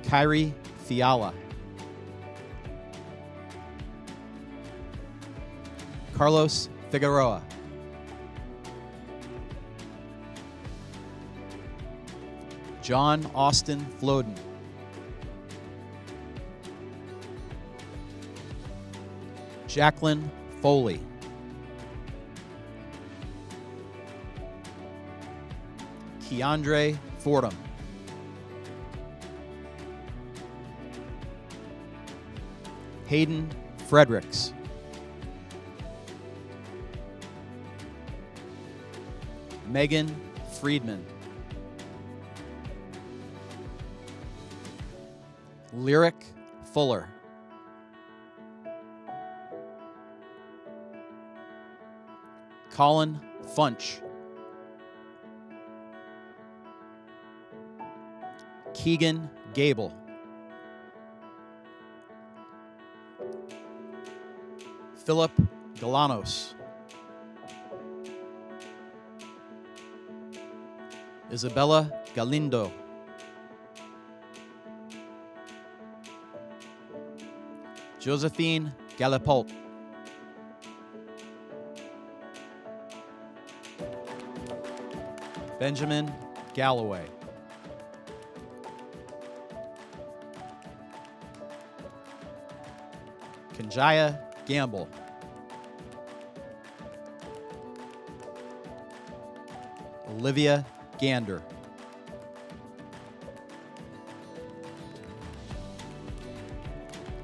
Speaker 11: Kyrie Fiala. Carlos Figueroa. John Austin Floden. Jacqueline Foley. Keandre Fordham. Hayden Fredericks. Megan Friedman. Lyric Fuller. Colin Funch. Keegan Gable. Philip Galanos. Isabella Galindo. Josephine Gallipot. Benjamin Galloway. Kanjaya Gamble. Olivia Gander.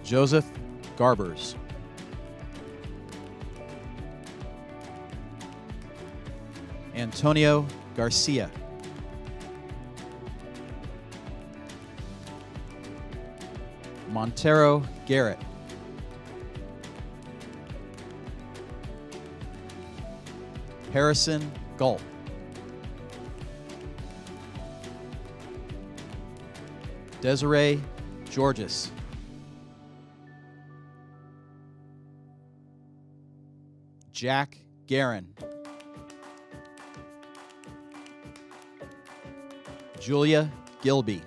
Speaker 11: Joseph Garbers. Antonio Garcia. Montero Garrett. Harrison Gulp. Desiree Georges. Jack Guerin. Julia Gilby.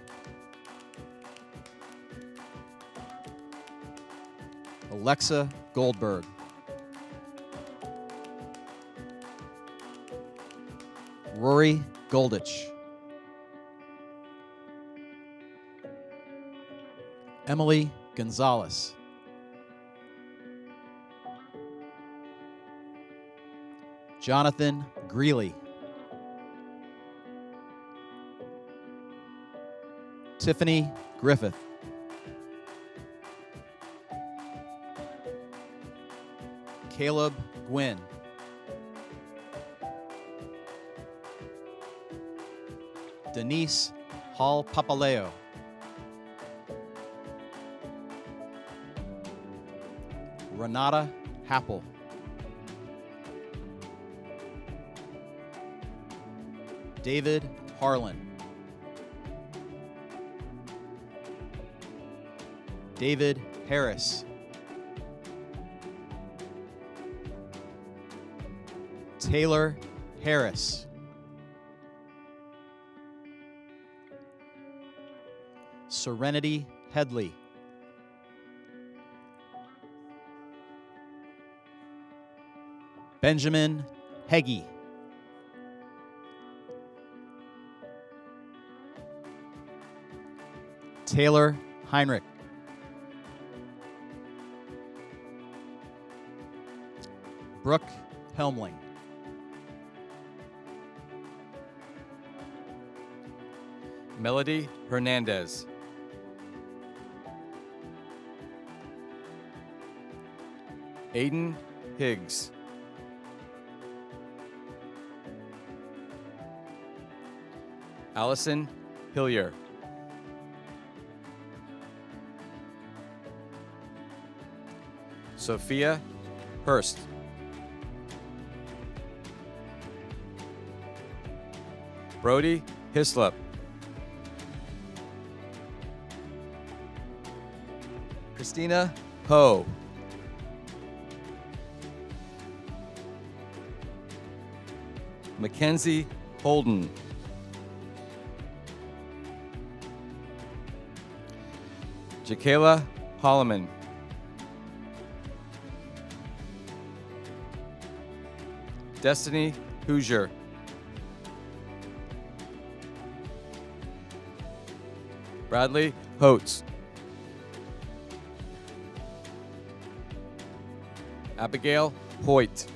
Speaker 11: Alexa Goldberg. Rory Goldich. Emily Gonzalez. Jonathan Greeley. Tiffany Griffith. Caleb Gwynn. Denise Hall Papaleo. Renata Happel. David Harlan. David Harris. Taylor Harris. Serenity Headley. Benjamin Heggie. Taylor Heinrich. Brooke Helmling.
Speaker 12: Melody Hernandez. Aiden Higgs. Allison Hillier. Sophia Hurst. Brody Hislop. Christina Ho. Mackenzie Holden. Jakayla Holloman. Destiny Hoosier. Bradley Holtz. Abigail Hoyt.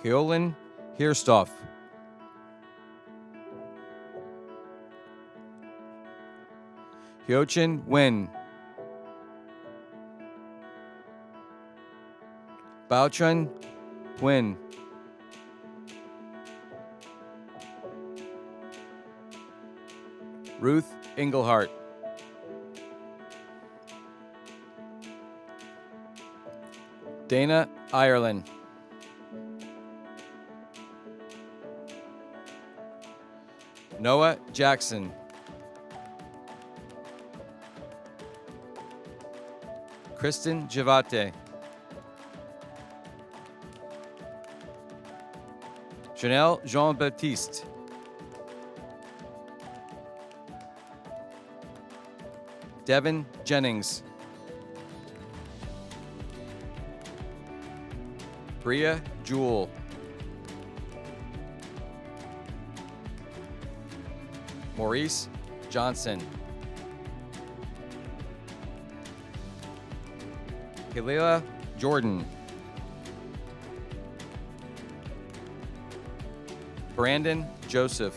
Speaker 12: Keolin Hirstoff. Hyochin Nguyen. Baochun Nguyen. Ruth Englehart. Dana Ireland. Noah Jackson. Kristen Javate. Janelle Jean-Baptiste. Devin Jennings. Bria Jewell. Maurice Johnson. Kalila Jordan. Brandon Joseph.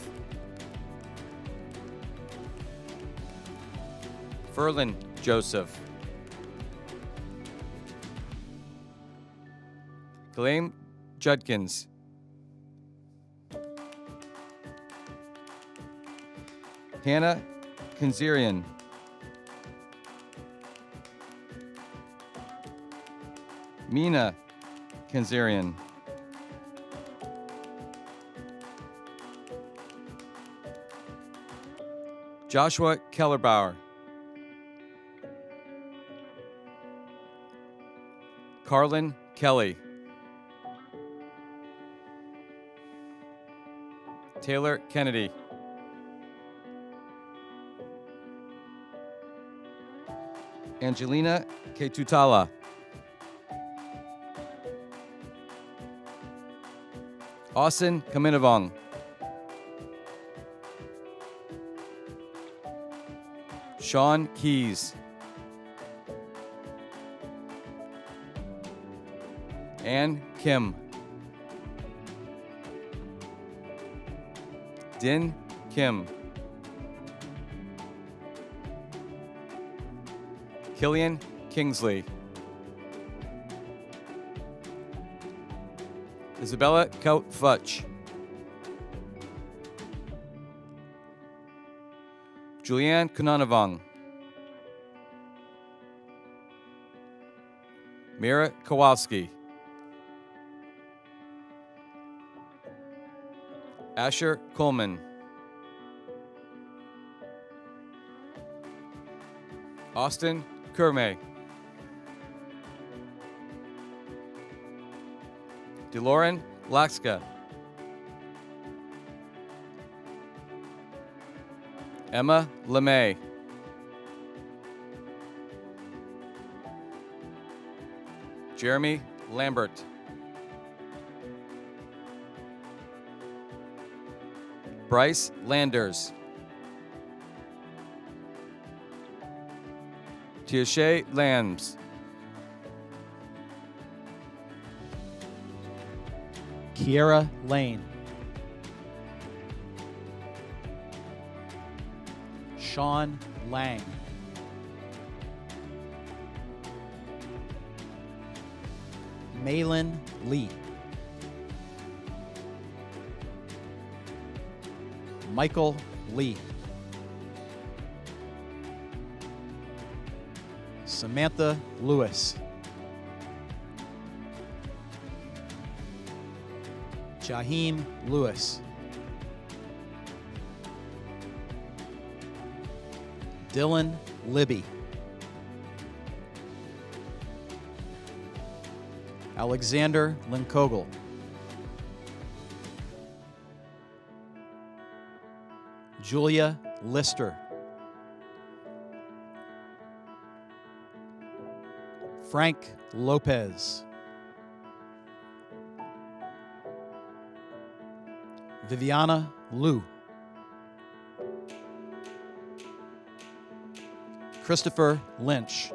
Speaker 12: Ferlin Joseph. Ghislaine Judkins. Hannah Kanzirian. Mina Kanzirian. Joshua Kellerbauer. Carlin Kelly. Taylor Kennedy. Angelina Ketutala. Austin Kaminavong. Sean Keys. Ann Kim. Din Kim. Killian Kingsley. Isabella Kaut-Futch. Julianne Kononavong. Mira Kowalski. Asher Coleman. Austin Kermay. DeLauren Laxka. Emma LeMay. Jeremy Lambert. Bryce Landers. Tiashay Lambs.
Speaker 11: Kiera Lane. Sean Lang. Malin Lee. Michael Lee. Samantha Lewis. Jaheim Lewis. Dylan Libby. Alexander Linkogel. Julia Lister. Frank Lopez. Viviana Liu. Christopher Lynch.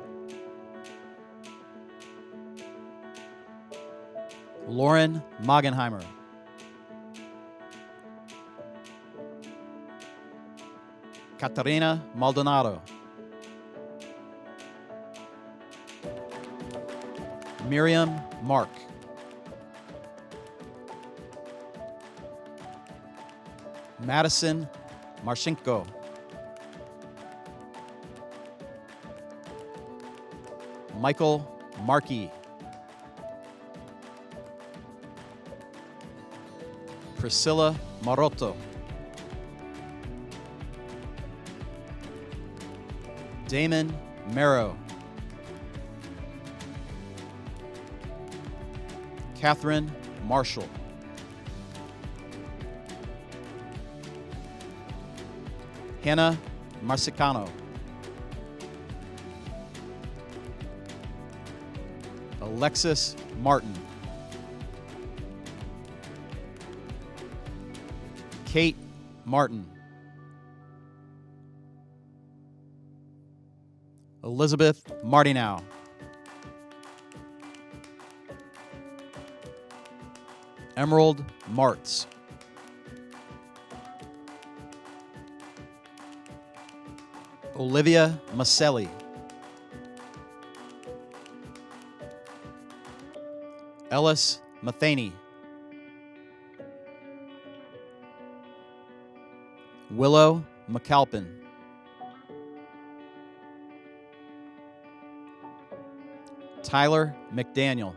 Speaker 11: Lauren Magenheimer. Katarina Maldonado. Miriam Mark. Madison Marshenko. Michael Markey. Priscilla Marotto. Damon Merrow. Catherine Marshall. Hannah Marsicano. Alexis Martin. Kate Martin. Elizabeth Martineau. Emerald Martz. Olivia Maselli. Ellis Matheny. Willow McAlpin. Tyler McDaniel.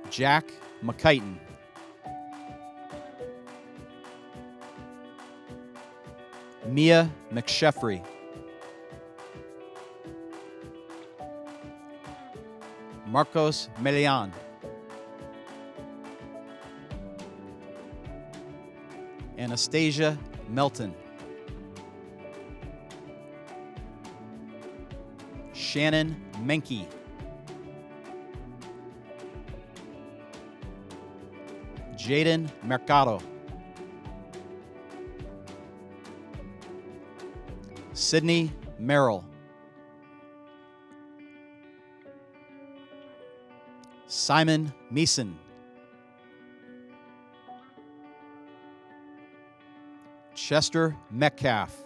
Speaker 11: Jack McKighton. Mia McSheffrey. Marcos Melian. Anastasia Melton. Shannon Menke. Jaden Mercado. Sydney Merrill. Simon Meeson. Chester Metcalf.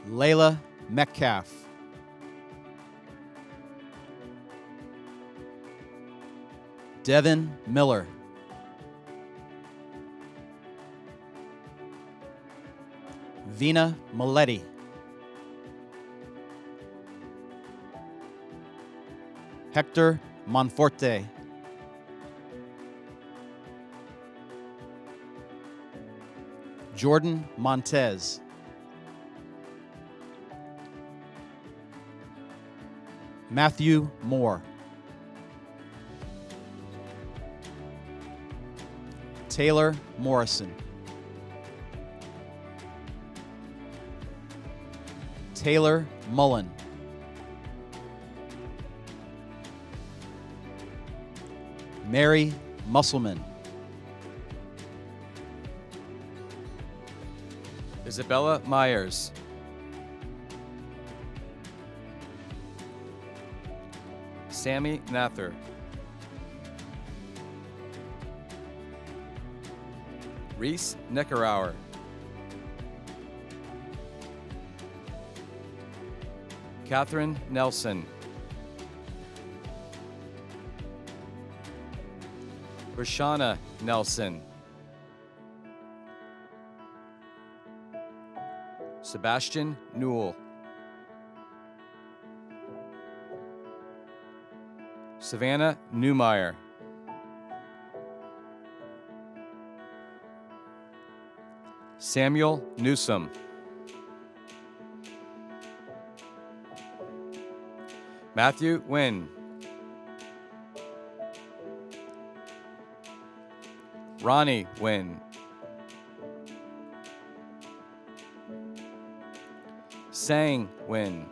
Speaker 11: Layla Metcalf. Devin Miller. Vina Maletti. Hector Monforte. Jordan Montez. Matthew Moore. Taylor Morrison. Taylor Mullen. Mary Musselman.
Speaker 12: Isabella Myers. Sammy Nather. Reese Neckarauer. Catherine Nelson. Rashana Nelson. Sebastian Newell. Savannah Newmeyer. Samuel Newsom. Matthew Wynn. Ronnie Wynn. Sang Wynn.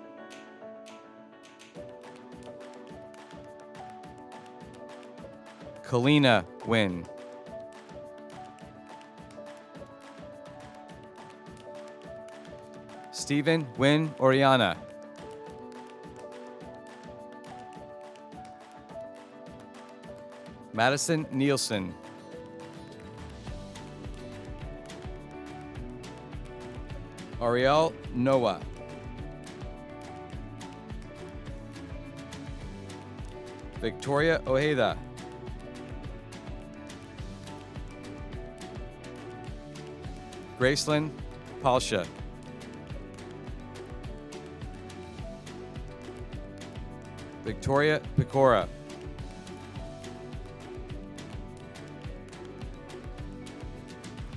Speaker 12: Kalina Wynn. Stephen Wynn Oriana. Madison Nielsen. Ariel Noah. Victoria Ojeda. Gracelyn Palsha. Victoria Pecora.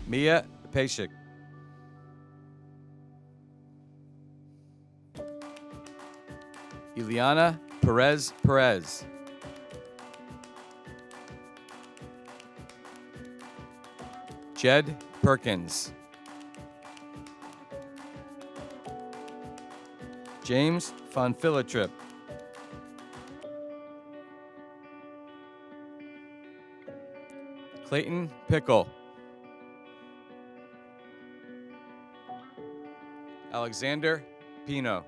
Speaker 12: Mia Pashik. Ileana Perez Perez. Jed Perkins. James Von Philitrip. Clayton Pickle. Alexander Pino.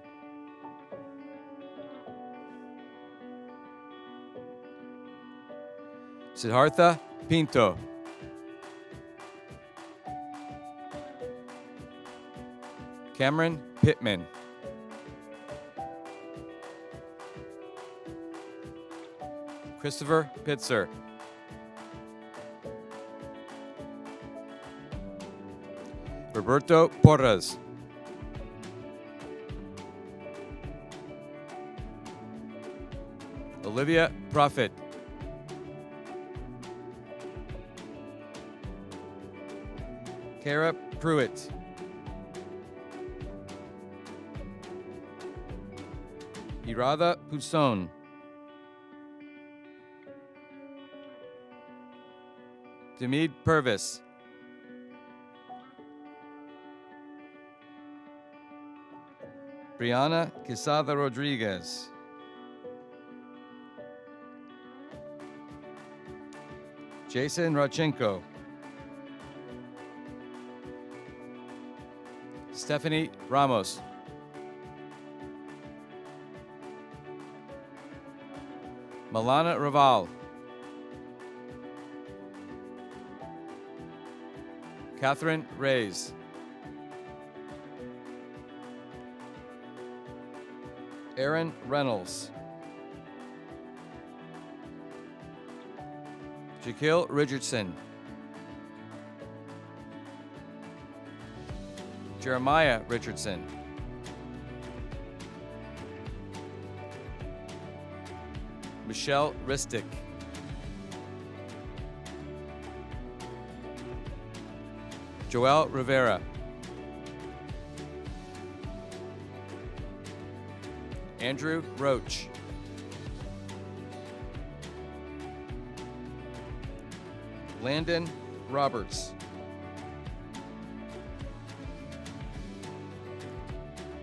Speaker 12: Siddhartha Pinto. Cameron Pittman. Christopher Pitzer. Roberto Porras. Olivia Prophet. Kara Pruitt. Irada Pousson. Demid Purvis. Brianna Quesada Rodriguez. Jason Rodchenko. Stephanie Ramos. Milana Raval. Catherine Reyes. Aaron Reynolds. Shaquille Richardson. Jeremiah Richardson. Michelle Ristick. Joel Rivera. Andrew Roach. Landon Roberts.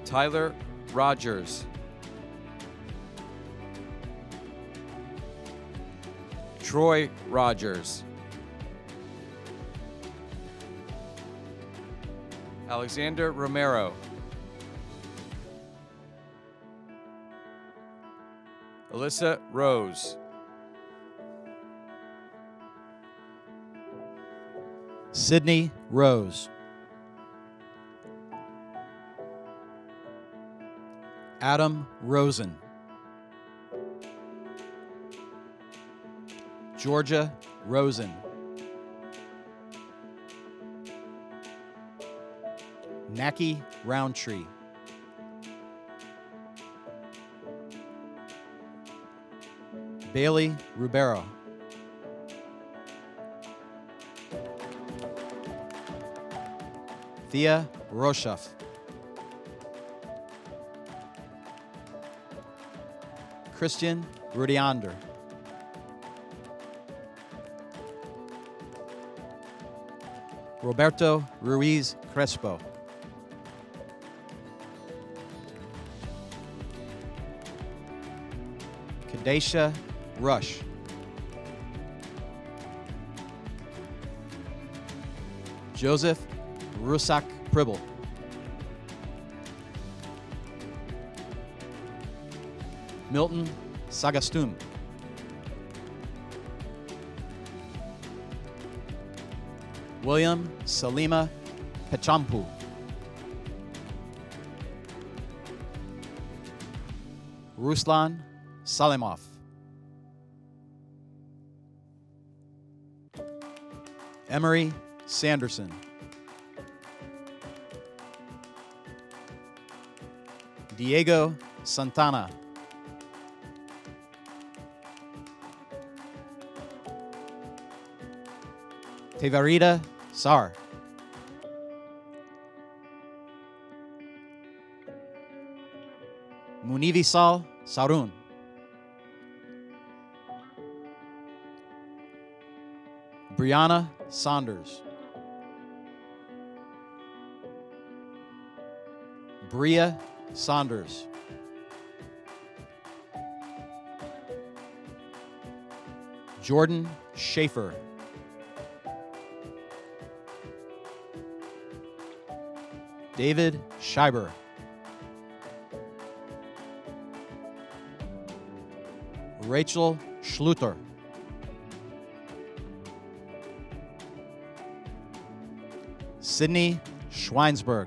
Speaker 12: Tyler Rogers. Troy Rogers. Alexander Romero. Alyssa Rose.
Speaker 11: Sydney Rose. Adam Rosen. Georgia Rosen. Naki Roundtree. Bailey Rubero. Thea Roshoff. Christian Rudiander. Roberto Ruiz Crespo. Kadesha Rush. Joseph Rusak Pribble. Milton Sagastum. William Salima Pechampu. Ruslan Salimov. Emery Sanderson. Diego Santana. Tevarida Sar. Munivisal Sarun. Brianna Saunders. Bria Saunders. Jordan Schaefer. David Scheiber. Rachel Schluter. Sydney Schweinsberg.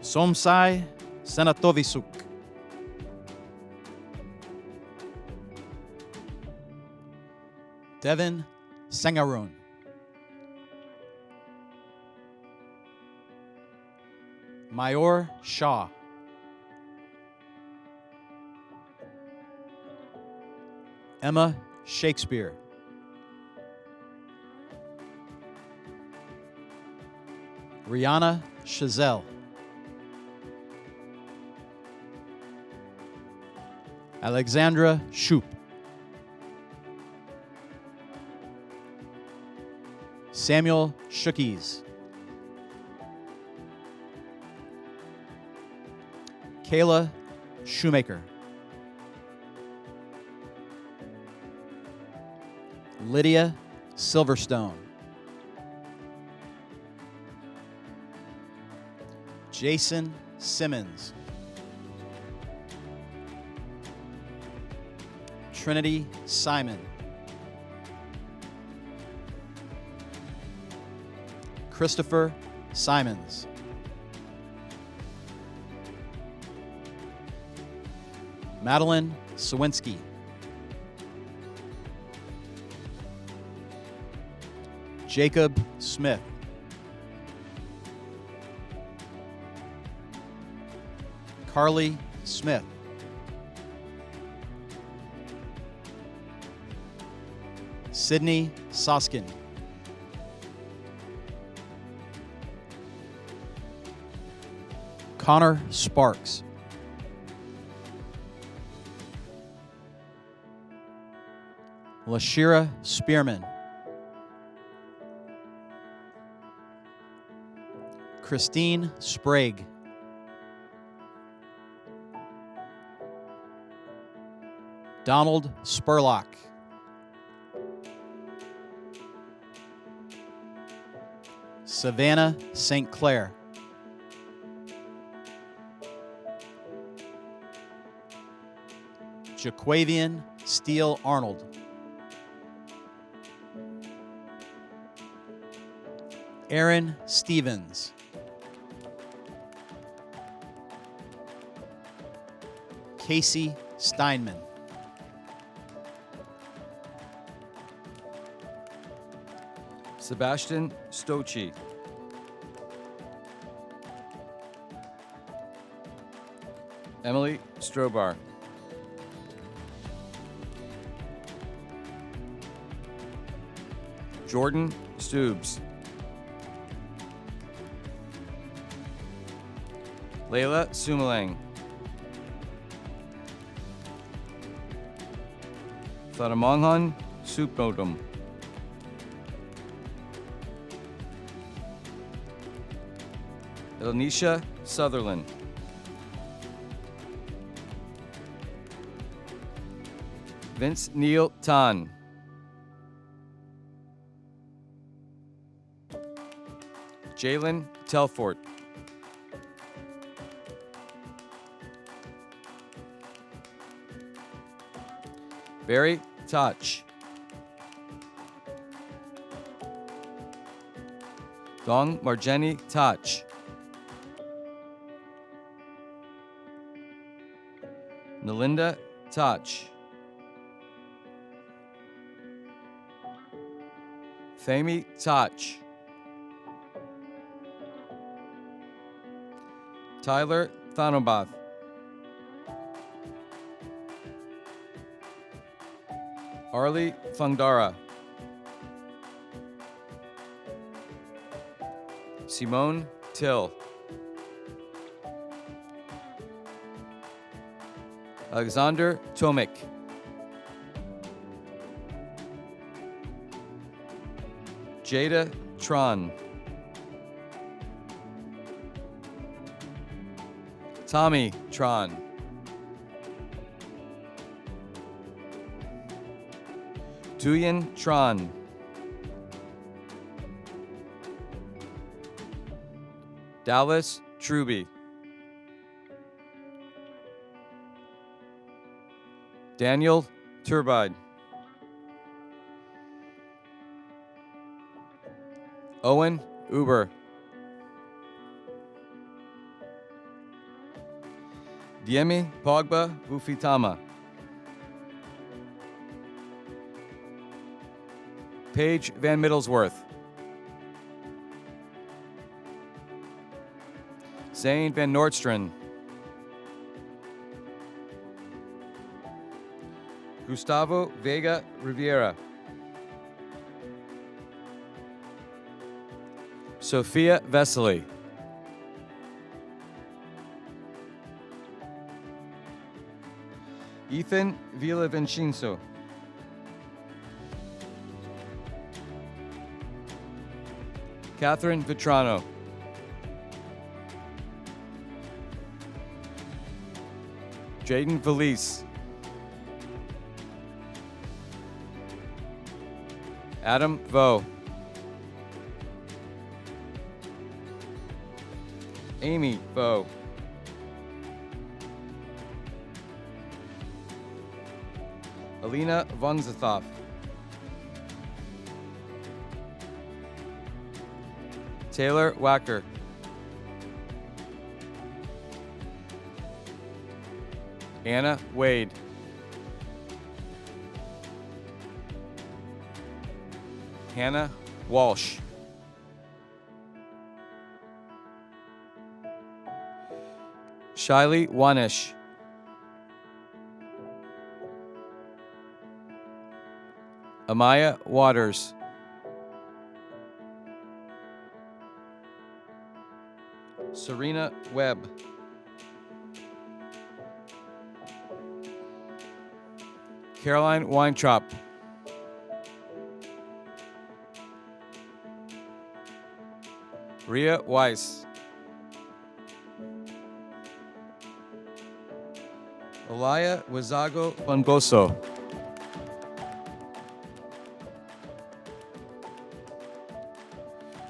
Speaker 11: Somsai Senatovisuk. Devin Sengarun. Mayor Shaw. Emma Shakespeare. Rihanna Chazelle. Alexandra Shoup. Samuel Shookies. Kayla Shoemaker. Lydia Silverstone. Jason Simmons. Trinity Simon. Christopher Simons. Madeline Sawinski. Jacob Smith. Carly Smith. Sydney Soskin. Connor Sparks. Lashira Spearman. Christine Sprague. Donald Spurlock. Savannah St. Clair. Jaquavian Steele Arnold. Aaron Stevens. Casey Steinman.
Speaker 12: Sebastian Stochi. Emily Strobar. Jordan Stoobs. Layla Sumalang. Tharamanghan Supnodum. Elnisha Sutherland. Vince Neil Tan. Jalen Telfort. Barry Touch. Dong Marjani Touch. Nalinda Touch. Thami Touch. Tyler Thanobath. Arlie Fungdara. Simone Till. Alexander Tomic. Jada Tron. Tommy Tron. Tuyen Tron. Dallas Truby. Daniel Turbide. Owen Uber. Diemi Pogba Bufitama. Paige Van Middlesworth. Zane Van Nordstrand. Gustavo Vega Riviera. Sophia Vesely. Ethan Villavicencio. Catherine Vitrano. Jaden Valise. Adam Vo. Amy Vo. Alina von Zathoff. Taylor Wacker. Anna Wade. Hannah Walsh. Shiley Wanish. Amaya Waters. Serena Webb. Caroline Weintraub. Ria Weiss. Olaya Wazago Bongoso.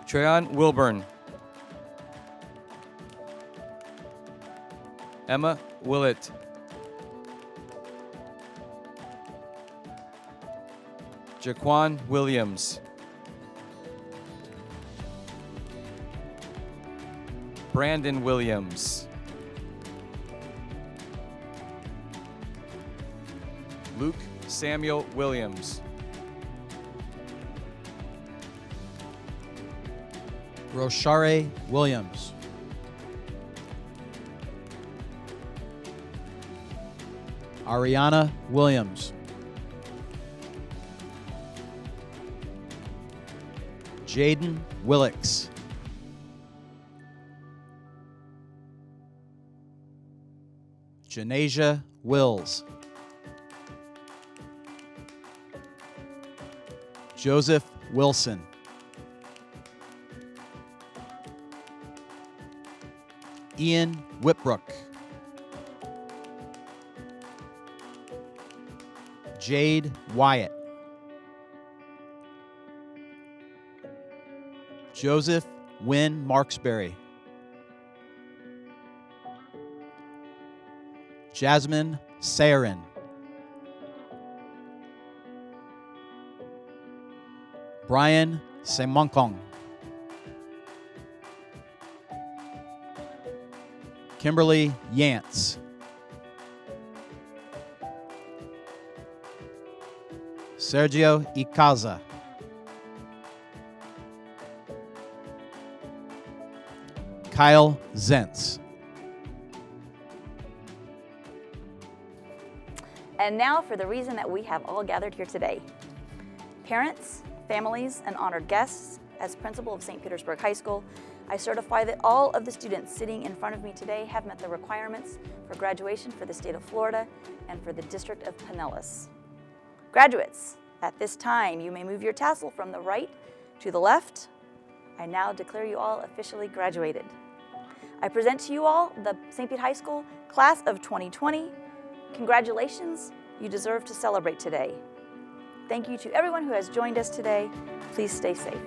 Speaker 12: Treyon Wilburn. Emma Willett. Jaquan Williams. Brandon Williams. Luke Samuel Williams.
Speaker 11: Roshare Williams. Ariana Williams. Jaden Willix. Janasia Wills. Joseph Wilson. Ian Whitbrook. Jade Wyatt. Joseph Wynn Marksberry. Jasmine Sarin. Brian Semonkong. Kimberly Yance. Sergio Icaza. Kyle Zentz.
Speaker 4: And now for the reason that we have all gathered here today. Parents, families, and honored guests, as principal of St. Petersburg High School, I certify that all of the students sitting in front of me today have met the requirements for graduation for the state of Florida and for the District of Pinellas. Graduates, at this time, you may move your tassel from the right to the left. I now declare you all officially graduated. I present to you all the St. Pete High School Class of 2020. Congratulations, you deserve to celebrate today. Thank you to everyone who has joined us today. Please stay safe.